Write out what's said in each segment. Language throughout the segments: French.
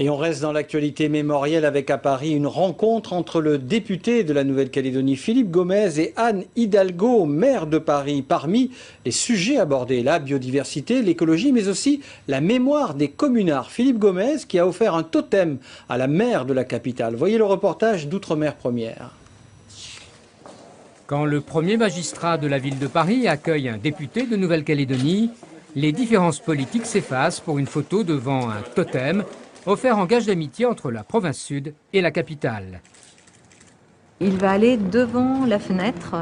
Et on reste dans l'actualité mémorielle avec à Paris une rencontre entre le député de la Nouvelle-Calédonie Philippe Gomez et Anne Hidalgo, maire de Paris. Parmi les sujets abordés, la biodiversité, l'écologie, mais aussi la mémoire des communards. Philippe Gomez qui a offert un totem à la maire de la capitale. Voyez le reportage d'Outre-mer Première. Quand le premier magistrat de la ville de Paris accueille un député de Nouvelle-Calédonie, les différences politiques s'effacent pour une photo devant un totem offert en gage d'amitié entre la province sud et la capitale. Il va aller devant la fenêtre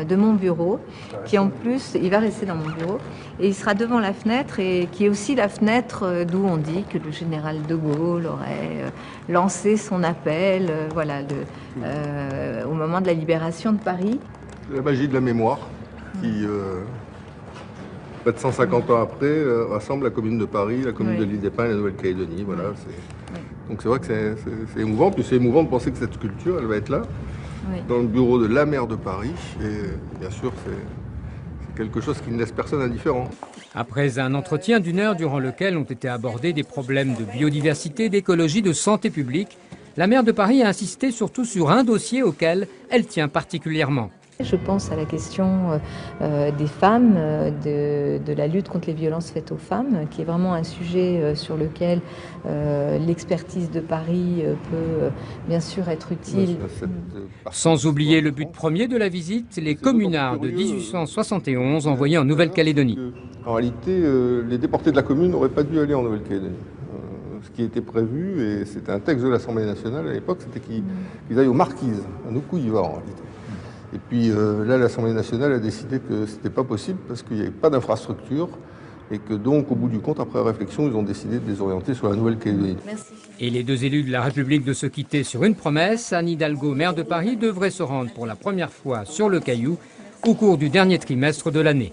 de mon bureau, qui en plus, il va rester dans mon bureau, et il sera devant la fenêtre, et qui est aussi la fenêtre d'où on dit que le général de Gaulle aurait lancé son appel au moment de la libération de Paris. La magie de la mémoire, qui, près de 150 ans après, rassemble la commune de Paris, la commune de l'Île des Pins et la Nouvelle-Calédonie. Voilà, donc c'est vrai que c'est émouvant, puis c'est émouvant de penser que cette sculpture, elle va être là, dans le bureau de la maire de Paris, et bien sûr, c'est quelque chose qui ne laisse personne indifférent. Après un entretien d'une heure durant lequel ont été abordés des problèmes de biodiversité, d'écologie, de santé publique, la maire de Paris a insisté surtout sur un dossier auquel elle tient particulièrement. Je pense à la question des femmes, de la lutte contre les violences faites aux femmes, qui est vraiment un sujet sur lequel l'expertise de Paris peut bien sûr être utile. Sans oublier le but premier de la visite, les communards de 1871 envoyés en Nouvelle-Calédonie. En réalité, les déportés de la commune n'auraient pas dû aller en Nouvelle-Calédonie. Ce qui était prévu, et c'était un texte de l'Assemblée nationale à l'époque, c'était qu'ils aillent aux Marquises, à Nukuiva en réalité. Et puis là, l'Assemblée nationale a décidé que ce n'était pas possible parce qu'il n'y avait pas d'infrastructure et que donc, au bout du compte, après réflexion, ils ont décidé de les orienter sur la Nouvelle-Calédonie. Et les deux élus de la République de se quitter sur une promesse. Anne Hidalgo, maire de Paris, devrait se rendre pour la première fois sur le Caillou au cours du dernier trimestre de l'année.